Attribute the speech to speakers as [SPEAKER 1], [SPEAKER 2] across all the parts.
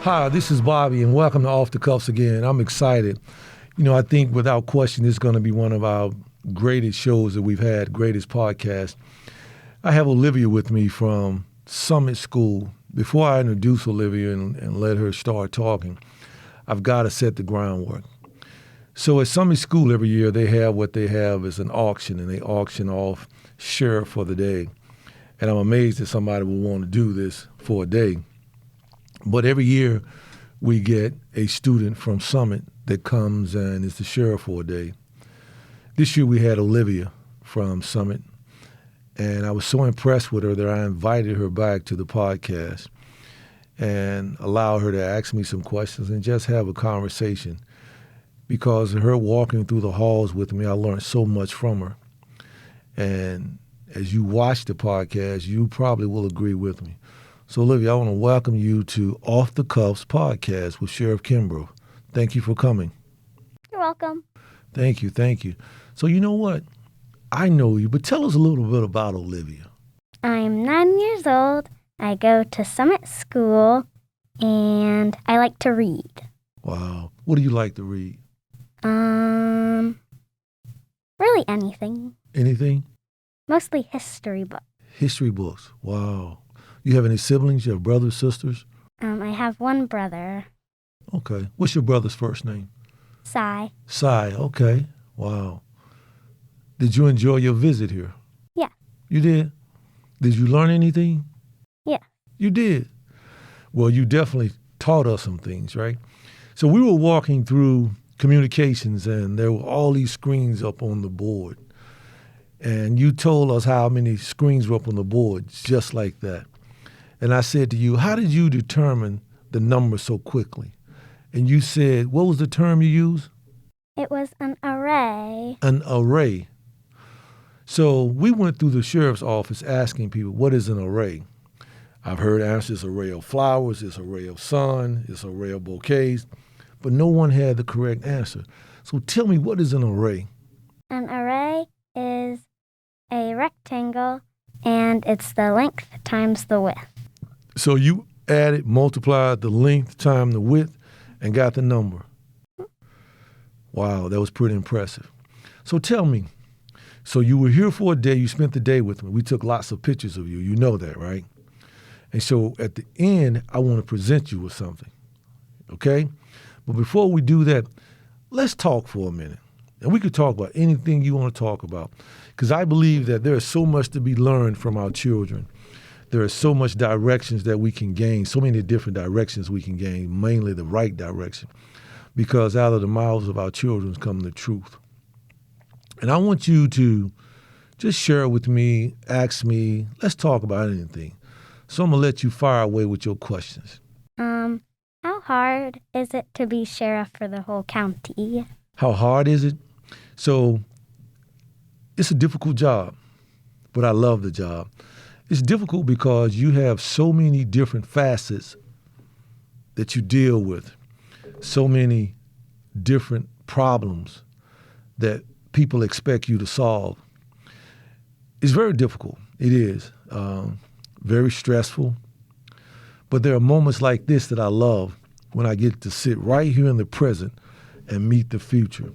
[SPEAKER 1] Hi, this is Bobby, and welcome to Off the Cuffs again. I'm excited. You know, I think without question, this is going to be one of our greatest shows that we've had, greatest podcast. I have Olivia with me from Summit School. Before I introduce Olivia and let her start talking, I've got to set the groundwork. So at Summit School every year, they have what they have is an auction, and they auction off Sheriff for the day. And I'm amazed that somebody would want to do this for a day. But every year we get a student from Summit that comes and is the sheriff for a day. This year we had Olivia from Summit, and I was so impressed with her that I invited her back to the podcast and allowed her to ask me some questions and just have a conversation. Because of her walking through the halls with me, I learned so much from her. And as you watch the podcast, you probably will agree with me. So, Olivia, I want to welcome you to Off the Cuffs podcast with Sheriff Kimbrough. Thank you for coming.
[SPEAKER 2] You're welcome.
[SPEAKER 1] Thank you. So, you know what? I know you, but tell us a little bit about Olivia.
[SPEAKER 2] I'm 9 years old. I go to Summit School, and I like to read.
[SPEAKER 1] Wow. What do you like to read?
[SPEAKER 2] Really anything.
[SPEAKER 1] Anything?
[SPEAKER 2] Mostly history books.
[SPEAKER 1] History books. Wow. You have any siblings? You have brothers, sisters?
[SPEAKER 2] I have one brother.
[SPEAKER 1] Okay. What's your brother's first name?
[SPEAKER 2] Sai.
[SPEAKER 1] Sai. Okay. Wow. Did you enjoy your visit here?
[SPEAKER 2] Yeah.
[SPEAKER 1] You did? Did you learn anything?
[SPEAKER 2] Yeah.
[SPEAKER 1] You did? Well, you definitely taught us some things, right? So we were walking through communications, and there were all these screens up on the board. And you told us how many screens were up on the board, just like that. And I said to you, how did you determine the number so quickly? And you said, what was the term you used?
[SPEAKER 2] It was an array.
[SPEAKER 1] An array. So we went through the sheriff's office asking people, what is an array? I've heard answers, array of flowers, it's array of sun, it's array of bouquets, but no one had the correct answer. So tell me, what is an array?
[SPEAKER 2] An array is a rectangle, and it's the length times the width.
[SPEAKER 1] So you multiplied the length times the width and got the number. Wow, that was pretty impressive. So tell me, so you were here for a day, you spent the day with me. We took lots of pictures of you. You know that, right? And so at the end, I want to present you with something, okay? But before we do that, let's talk for a minute. And we could talk about anything you want to talk about, because I believe that there is so much to be learned from our children. There are so much directions that we can gain, so many different directions we can gain, mainly the right direction, because out of the mouths of our children comes the truth. And I want you to just share with me, ask me, let's talk about anything. So I'm going to let you fire away with your questions.
[SPEAKER 2] How hard is it to be sheriff for the whole county?
[SPEAKER 1] How hard is it? So it's a difficult job, but I love the job. It's difficult because you have so many different facets that you deal with, so many different problems that people expect you to solve. It's very difficult. It is very stressful. But there are moments like this that I love when I get to sit right here in the present and meet the future.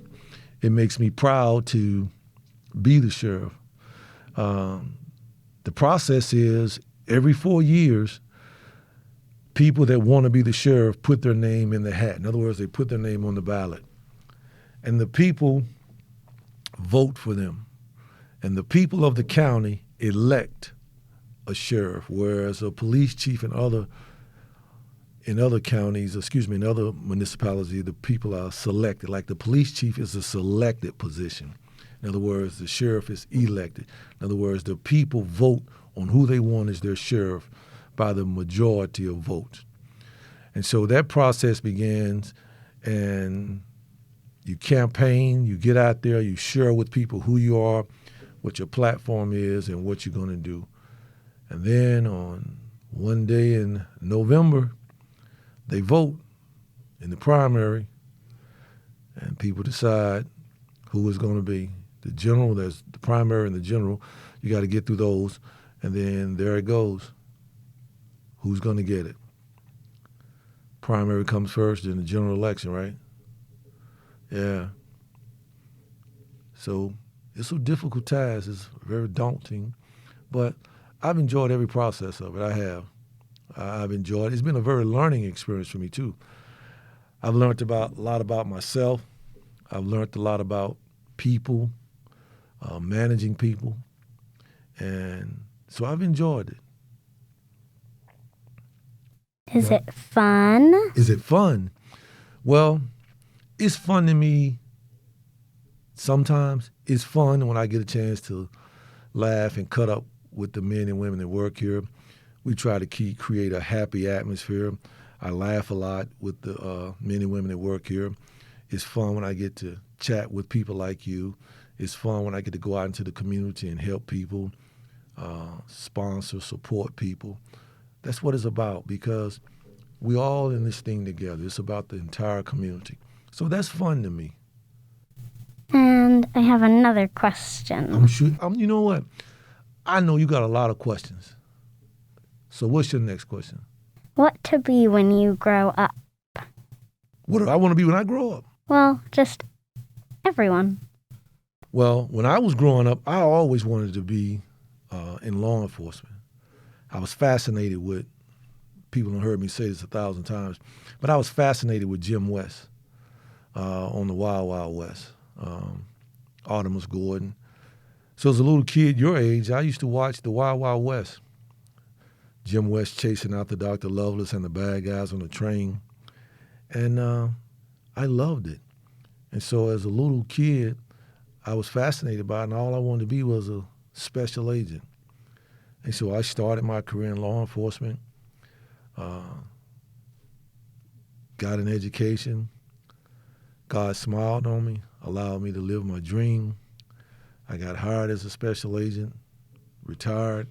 [SPEAKER 1] It makes me proud to be the sheriff. The process is every 4 years, people that want to be the sheriff put their name in the hat. In other words, they put their name on the ballot. And the people vote for them. And the people of the county elect a sheriff, whereas a police chief in other municipalities, the people are selected. Like the police chief is a selected position. In other words, the sheriff is elected. In other words, the people vote on who they want as their sheriff by the majority of votes. And so that process begins, and you campaign, you get out there, you share with people who you are, what your platform is, and what you're going to do. And then on one day in November, they vote in the primary, and people decide who is going to be the general. There's the primary and the general. You got to get through those, and then there it goes. Who's going to get it? Primary comes first, then the general election, right? Yeah. So it's a difficult task. It's very daunting, but I've enjoyed every process of it. I have. I've enjoyed it. It's been a very learning experience for me, too. I've learned a lot about myself. I've learned a lot about people, managing people, and so I've enjoyed it.
[SPEAKER 2] Is it fun?
[SPEAKER 1] Is it fun? Well, it's fun to me sometimes. It's fun when I get a chance to laugh and cut up with the men and women that work here. We try to create a happy atmosphere. I laugh a lot with the men and women that work here. It's fun when I get to chat with people like you. It's fun when I get to go out into the community and help people, sponsor, support people. That's what it's about, because we're all in this thing together. It's about the entire community. So that's fun to me.
[SPEAKER 2] And I have another question.
[SPEAKER 1] I'm sure. You know what? I know you got a lot of questions. So what's your next question?
[SPEAKER 2] What to be when you grow up?
[SPEAKER 1] What do I want to be when I grow up?
[SPEAKER 2] Well, just everyone.
[SPEAKER 1] Well, when I was growing up, I always wanted to be in law enforcement. I was fascinated with, people have heard me say this 1,000 times, but I was fascinated with Jim West on the Wild Wild West, Artemus Gordon. So as a little kid your age, I used to watch the Wild Wild West. Jim West chasing out the Dr. Lovelace and the bad guys on the train. And I loved it. And so as a little kid, I was fascinated by it, and all I wanted to be was a special agent. And so I started my career in law enforcement, got an education. God smiled on me, allowed me to live my dream. I got hired as a special agent, retired,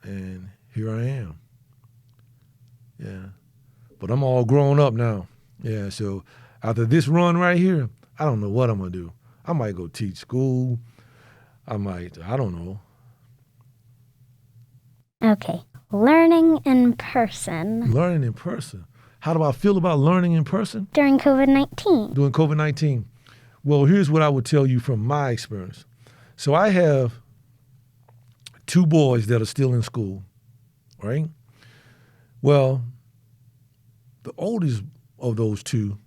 [SPEAKER 1] and here I am. Yeah. But I'm all grown up now. Yeah, so after this run right here, I don't know what I'm going to do. I might go teach school. I don't know.
[SPEAKER 2] Okay, learning in person.
[SPEAKER 1] Learning in person. How do I feel about learning in person?
[SPEAKER 2] During COVID-19.
[SPEAKER 1] During COVID-19. Well, here's what I would tell you from my experience. So I have 2 boys that are still in school, right? Well, the oldest of those 2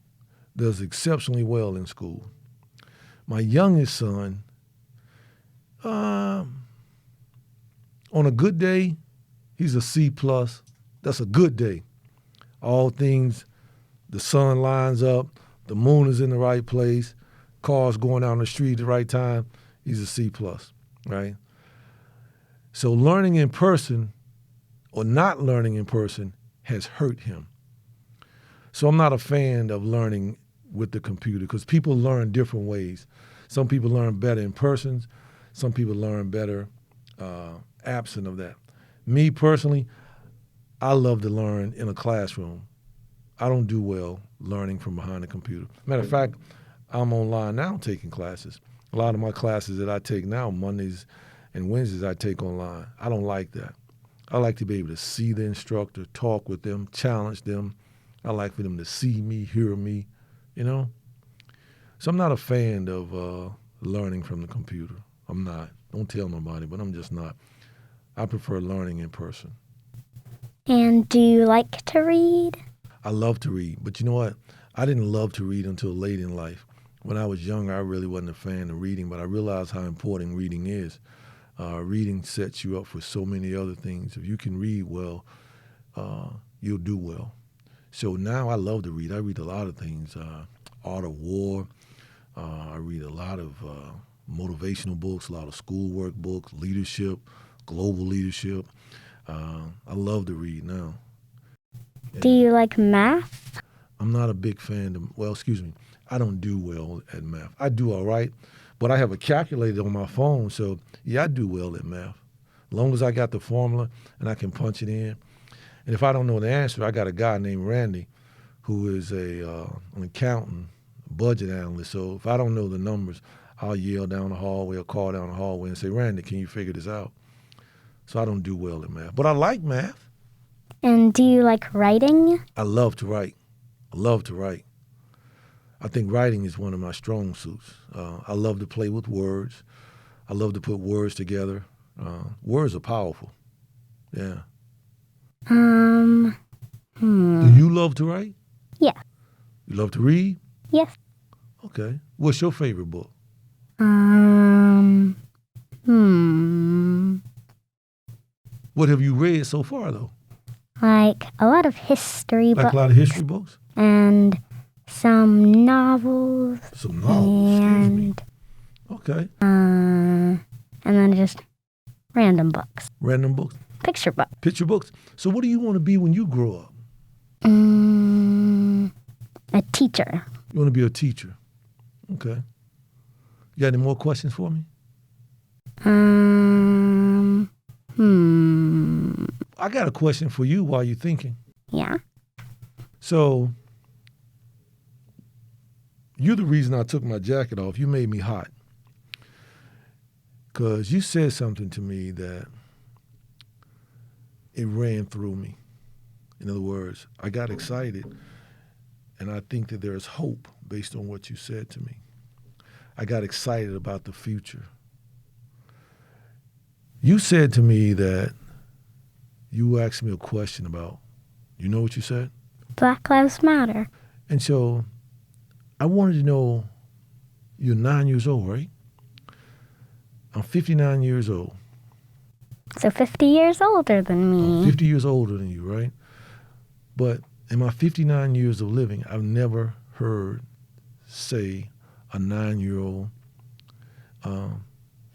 [SPEAKER 1] does exceptionally well in school. My youngest son, on a good day, he's a C+. That's a good day. All things, the sun lines up, the moon is in the right place, cars going down the street at the right time, he's a C+, right? So learning in person or not learning in person has hurt him. So I'm not a fan of learning with the computer, because people learn different ways. Some people learn better in person. Some people learn better absent of that. Me personally, I love to learn in a classroom. I don't do well learning from behind a computer. Matter of fact, I'm online now taking classes. A lot of my classes that I take now, Mondays and Wednesdays, I take online. I don't like that. I like to be able to see the instructor, talk with them, challenge them. I like for them to see me, hear me, you know? So I'm not a fan of learning from the computer. I'm not. Don't tell nobody, but I'm just not. I prefer learning in person.
[SPEAKER 2] And do you like to read?
[SPEAKER 1] I love to read, but you know what? I didn't love to read until late in life. When I was younger, I really wasn't a fan of reading, but I realized how important reading is. Reading sets you up for so many other things. If you can read well, you'll do well. So now I love to read. I read a lot of things, Art of War. I read a lot of motivational books, a lot of schoolwork books, leadership, global leadership. I love to read now. Yeah.
[SPEAKER 2] Do you like math?
[SPEAKER 1] I'm not a big fan I don't do well at math. I do all right, but I have a calculator on my phone, so yeah, I do well at math. As long as I got the formula and I can punch it in. And if I don't know the answer, I got a guy named Randy who is an accountant, budget analyst. So if I don't know the numbers, I'll yell down the hallway or call down the hallway and say, Randy, can you figure this out? So I don't do well at math. But I like math.
[SPEAKER 2] And do you like writing?
[SPEAKER 1] I love to write. I love to write. I think writing is one of my strong suits. I love to play with words. I love to put words together. Words are powerful. Yeah. Do you love to write?
[SPEAKER 2] Yeah.
[SPEAKER 1] You love to read?
[SPEAKER 2] Yes.
[SPEAKER 1] Okay. What's your favorite book? What have you read so far, though?
[SPEAKER 2] Like a lot of history books.
[SPEAKER 1] Like a lot of history books?
[SPEAKER 2] And some novels.
[SPEAKER 1] Some novels, excuse me. Okay.
[SPEAKER 2] And then just random books.
[SPEAKER 1] Random books?
[SPEAKER 2] Picture books.
[SPEAKER 1] Picture books. So what do you want to be when you grow up?
[SPEAKER 2] A teacher.
[SPEAKER 1] You want to be a teacher. Okay. You got any more questions for me? I got a question for you while you're thinking.
[SPEAKER 2] Yeah.
[SPEAKER 1] So, you're the reason I took my jacket off. You made me hot. Because you said something to me that it ran through me. In other words, I got excited, and I think that there's hope based on what you said to me. I got excited about the future. You said to me that you asked me a question about, you know what you said?
[SPEAKER 2] Black Lives Matter.
[SPEAKER 1] And so I wanted to know, you're 9 years old, right? I'm 59 years old.
[SPEAKER 2] So 50 years older than me.
[SPEAKER 1] I'm 50 years older than you, right? But in my 59 years of living, I've never heard, say, a 9-year-old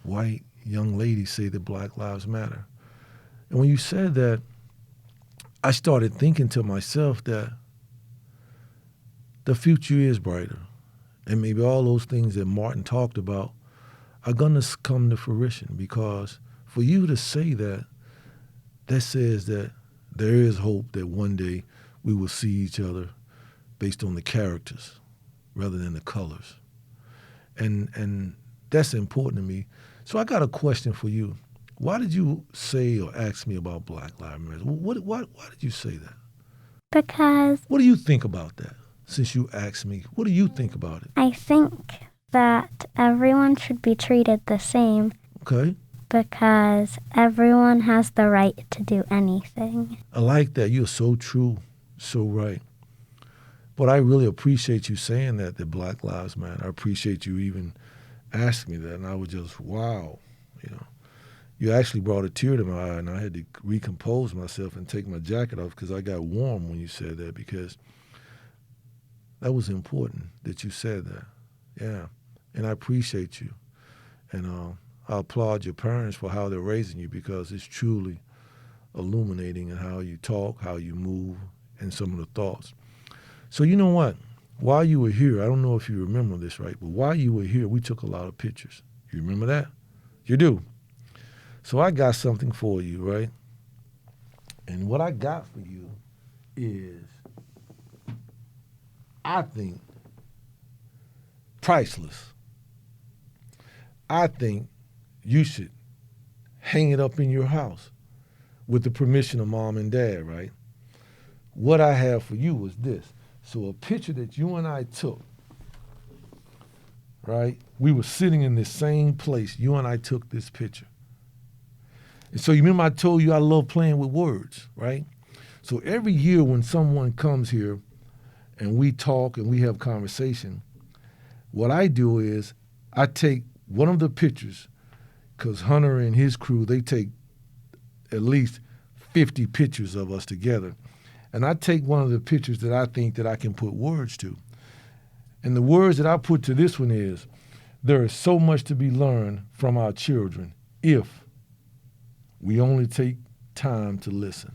[SPEAKER 1] white young lady say that Black Lives Matter. And when you said that, I started thinking to myself that the future is brighter. And maybe all those things that Martin talked about are going to come to fruition, because for you to say that, that says that there is hope that one day we will see each other based on the characters rather than the colors. And that's important to me. So I got a question for you. Why did you say or ask me about Black Lives Matter? Why did you say that?
[SPEAKER 2] Because
[SPEAKER 1] What do you think about that? Since you asked me, what do you think about it?
[SPEAKER 2] I think that everyone should be treated the same.
[SPEAKER 1] Okay.
[SPEAKER 2] Because everyone has the right to do anything.
[SPEAKER 1] I like that. You're so true, so right. But I really appreciate you saying that Black Lives Matter. I appreciate you even asking me that, and I was just, wow, you know. You actually brought a tear to my eye, and I had to recompose myself and take my jacket off because I got warm when you said that, because that was important that you said that. Yeah, and I appreciate you. And I applaud your parents for how they're raising you, because it's truly illuminating in how you talk, how you move, and some of the thoughts. So you know what? While you were here, I don't know if you remember this, right? But while you were here, we took a lot of pictures. You remember that? You do. So I got something for you, right? And what I got for you is, I think, priceless. I think you should hang it up in your house with the permission of mom and dad, right? What I have for you was this. So a picture that you and I took, right? We were sitting in the same place. You and I took this picture. And so you remember I told you I love playing with words, right? So every year when someone comes here and we talk and we have conversation, what I do is I take one of the pictures, because Hunter and his crew, they take at least 50 pictures of us together. And I take one of the pictures that I think that I can put words to. And the words that I put to this one is, there is so much to be learned from our children if we only take time to listen.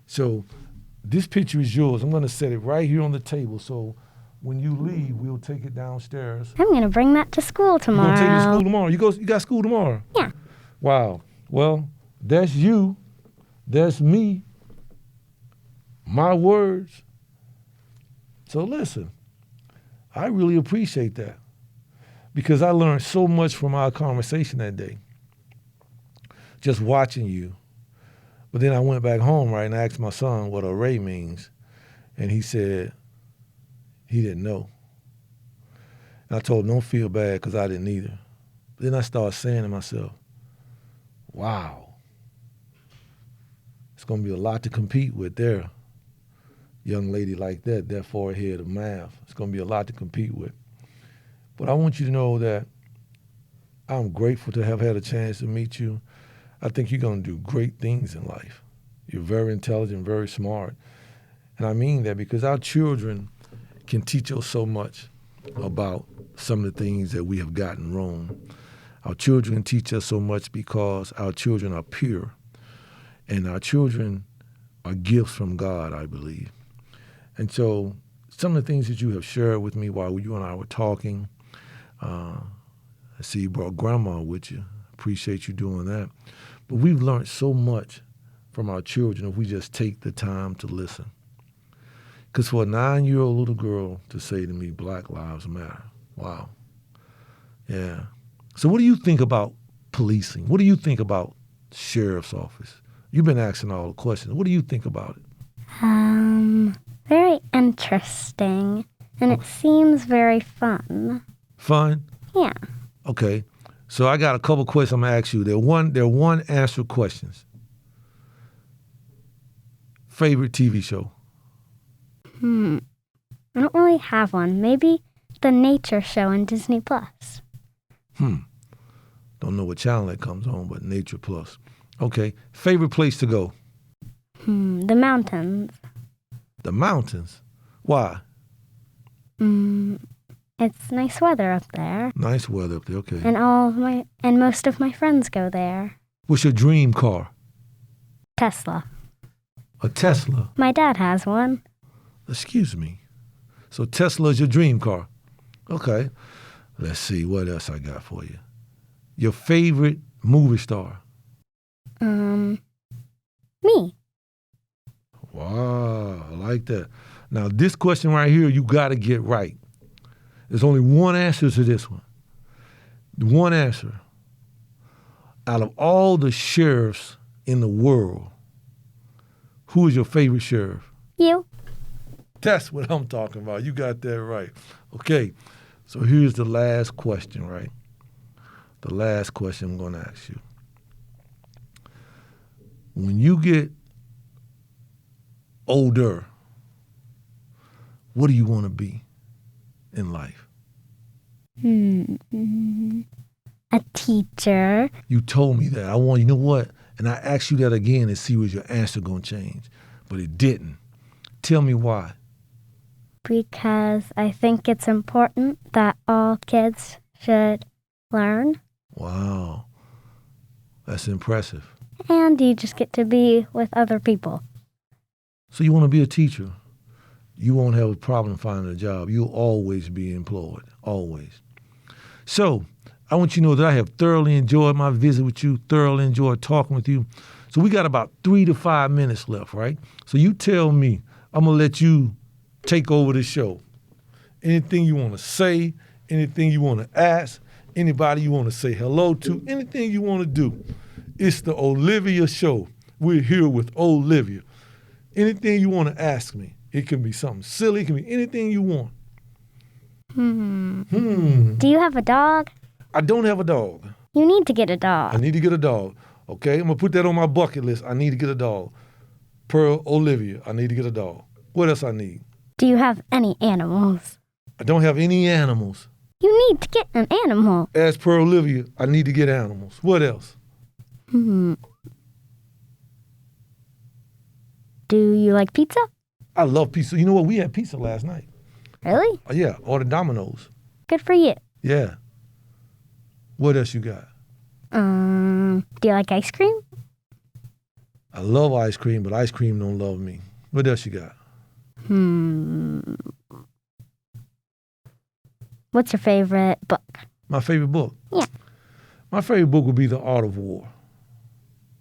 [SPEAKER 1] So this picture is yours. I'm going to set it right here on the table. So when you leave, we'll take it downstairs.
[SPEAKER 2] I'm going to bring that to school tomorrow.
[SPEAKER 1] You're going to take it to school tomorrow? You got school tomorrow?
[SPEAKER 2] Yeah.
[SPEAKER 1] Wow. Well, that's you. That's me. My words. So listen, I really appreciate that, because I learned so much from our conversation that day. Just watching you, But then I went back home, right, and I asked my son what array means. And he said he didn't know. And I told him, don't feel bad, because I didn't either. But then I started saying to myself, wow, it's going to be a lot to compete with there. Young lady like that far ahead of math. It's going to be a lot to compete with. But I want you to know that I'm grateful to have had a chance to meet you. I think you're going to do great things in life. You're very intelligent, very smart. And I mean that because our children can teach us so much about some of the things that we have gotten wrong. Our children teach us so much because our children are pure. And our children are gifts from God, I believe. And so some of the things that you have shared with me while you and I were talking, I see you brought grandma with you. Appreciate you doing that. But we've learned so much from our children if we just take the time to listen. Because for a 9-year-old little girl to say to me, Black Lives Matter, wow. Yeah. So what do you think about policing? What do you think about sheriff's office? You've been asking all the questions. What do you think about it?
[SPEAKER 2] Very interesting, and it seems very fun.
[SPEAKER 1] Fun?
[SPEAKER 2] Yeah.
[SPEAKER 1] Okay. So I got a couple questions I'm going to ask you. They're one answer questions. Favorite TV show?
[SPEAKER 2] I don't really have one. Maybe the nature show on Disney Plus.
[SPEAKER 1] Don't know what channel that comes on, but Nature Plus. Okay. Favorite place to go?
[SPEAKER 2] The mountains.
[SPEAKER 1] The mountains? Why?
[SPEAKER 2] It's nice weather up there.
[SPEAKER 1] Nice weather up there, okay.
[SPEAKER 2] And most of my friends go there.
[SPEAKER 1] What's your dream car?
[SPEAKER 2] Tesla.
[SPEAKER 1] A Tesla?
[SPEAKER 2] My dad has one.
[SPEAKER 1] Excuse me. So Tesla is your dream car? Okay. Let's see what else I got for you. Your favorite movie star?
[SPEAKER 2] Me.
[SPEAKER 1] Wow, I like that. Now, this question right here, you got to get right. There's only one answer to this one. One answer. Out of all the sheriffs in the world, who is your favorite sheriff?
[SPEAKER 2] You.
[SPEAKER 1] That's what I'm talking about. You got that right. Okay, so here's the last question, right? The last question I'm going to ask you. When you get older, what do you want to be in life?
[SPEAKER 2] A teacher.
[SPEAKER 1] You told me that. You know what? And I asked you that again to see was your answer going to change, but it didn't. Tell me why.
[SPEAKER 2] Because I think it's important that all kids should learn.
[SPEAKER 1] Wow. That's impressive.
[SPEAKER 2] And you just get to be with other people.
[SPEAKER 1] So you want to be a teacher. You won't have a problem finding a job. You'll always be employed, always. So I want you to know that I have thoroughly enjoyed my visit with you, thoroughly enjoyed talking with you. So we got about 3 to 5 minutes left, right? So you tell me, I'm going to let you take over the show. Anything you want to say, anything you want to ask, anybody you want to say hello to, anything you want to do. It's the Olivia Show. We're here with Olivia. Anything you want to ask me. It can be something silly. It can be anything you want.
[SPEAKER 2] Do you have a dog?
[SPEAKER 1] I don't have a dog.
[SPEAKER 2] You need to get a dog.
[SPEAKER 1] I need to get a dog. Okay? I'm going to put that on my bucket list. I need to get a dog. Per Olivia, I need to get a dog. What else I need?
[SPEAKER 2] Do you have any animals?
[SPEAKER 1] I don't have any animals.
[SPEAKER 2] You need to get an animal.
[SPEAKER 1] As per Olivia, I need to get animals. What else?
[SPEAKER 2] Do you like pizza?
[SPEAKER 1] I love pizza. You know what? We had pizza last night.
[SPEAKER 2] Really?
[SPEAKER 1] Yeah, ordered Domino's.
[SPEAKER 2] Good for you.
[SPEAKER 1] Yeah. What else you got?
[SPEAKER 2] Do you like ice cream?
[SPEAKER 1] I love ice cream, but ice cream don't love me. What else you got?
[SPEAKER 2] What's your favorite book?
[SPEAKER 1] My favorite book?
[SPEAKER 2] Yeah.
[SPEAKER 1] My favorite book would be The Art of War.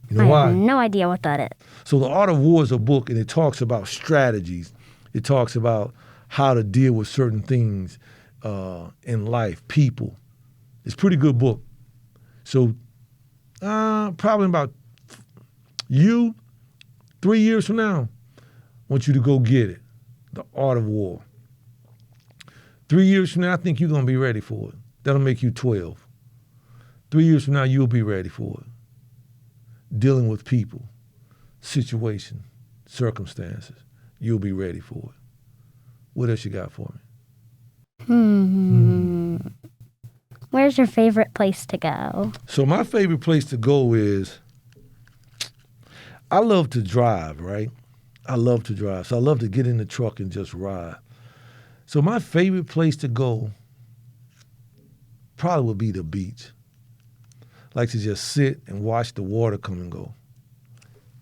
[SPEAKER 1] You know
[SPEAKER 2] I
[SPEAKER 1] why?
[SPEAKER 2] have no idea what that is.
[SPEAKER 1] So The Art of War is a book, and it talks about strategies. It talks about how to deal with certain things in life, people. It's a pretty good book. So probably about you, 3 years from now, I want you to go get it. The Art of War. 3 years from now, I think you're going to be ready for it. That'll make you 12. 3 years from now, you'll be ready for it. Dealing with people, situations, circumstances. You'll be ready for it. What else you got for me?
[SPEAKER 2] Where's your favorite place to go?
[SPEAKER 1] So my favorite place to go is, I love to drive, right? I love to drive. So I love to get in the truck and just ride. So my favorite place to go probably would be the beach. Like to just sit and watch the water come and go.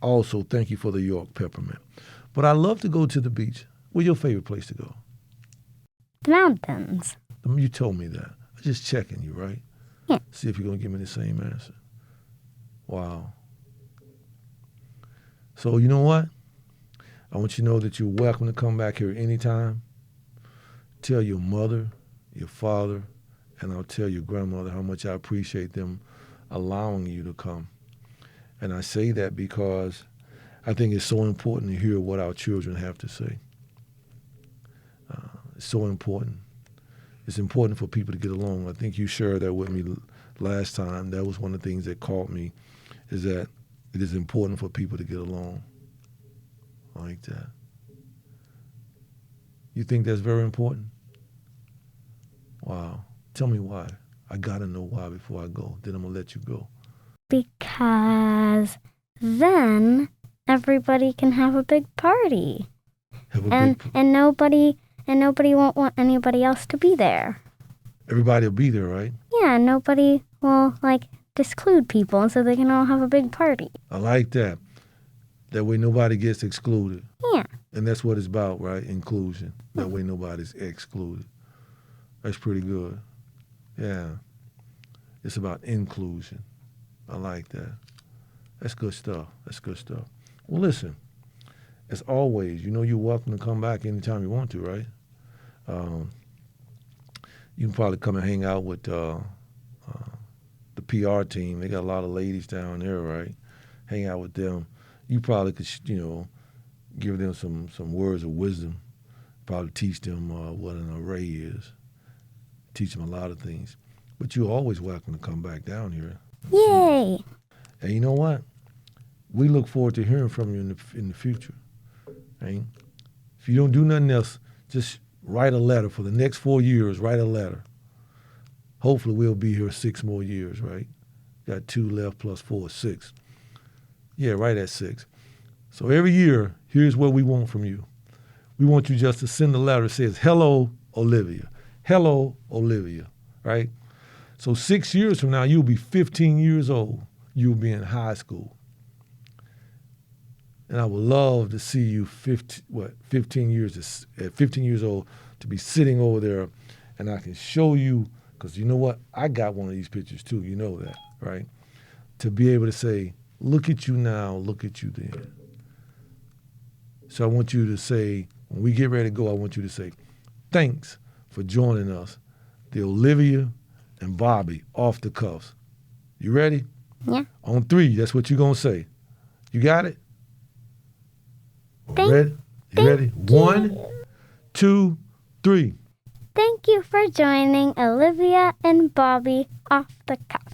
[SPEAKER 1] Also, thank you for the York peppermint. But I love to go to the beach. What's your favorite place to go?
[SPEAKER 2] The mountains.
[SPEAKER 1] You told me that. I'm just checking you, right?
[SPEAKER 2] Yeah.
[SPEAKER 1] See if you're going to give me the same answer. Wow. So you know what? I want you to know that you're welcome to come back here anytime. Tell your mother, your father, and I'll tell your grandmother how much I appreciate them allowing you to come. And I say that because I think it's so important to hear what our children have to say. It's so important. It's important for people to get along. I think you shared that with me last time. That was one of the things that caught me, is that it is important for people to get along. I like that. You think that's very important? Wow. Tell me why. I got to know why before I go. Then I'm going to let you go.
[SPEAKER 2] Because then everybody can have a big party. And nobody won't want anybody else to be there.
[SPEAKER 1] Everybody will be there, right?
[SPEAKER 2] Yeah, nobody will disclude people, and so they can all have a big party.
[SPEAKER 1] I like that. That way nobody gets excluded.
[SPEAKER 2] Yeah.
[SPEAKER 1] And that's what it's about, right? Inclusion. That way nobody's excluded. That's pretty good. Yeah. It's about inclusion. I like that. That's good stuff. That's good stuff. Well, listen, as always, you know you're welcome to come back anytime you want to, right? You can probably come and hang out with the PR team. They got a lot of ladies down there, right? Hang out with them. You probably could, give them some words of wisdom. Probably teach them what an array is. Teach them a lot of things. But you're always welcome to come back down here.
[SPEAKER 2] Yay!
[SPEAKER 1] And you know what? We look forward to hearing from you in the future. Right? If you don't do nothing else, just write a letter. For the next 4 years, write a letter. Hopefully we'll be here 6 more years, right? Got 2 left plus 4, 6. Yeah, right at 6. So every year, here's what we want from you. We want you just to send a letter that says, "Hello, Olivia. Hello, Olivia," right? So 6 years from now, you'll be 15 years old. You'll be in high school. And I would love to see you 15 years old, to be sitting over there, and I can show you, because you know what? I got one of these pictures too. You know that, right? To be able to say, look at you now, look at you then. So I want you to say, when we get ready to go, I want you to say, thanks for joining us, the Olivia and Bobby Off the Cuffs. You ready?
[SPEAKER 2] Yeah.
[SPEAKER 1] On 3, that's what you're going to say. You got it? Ready? You ready? 1, 2, 3.
[SPEAKER 2] Thank you for joining Olivia and Bobby Off the Cuff.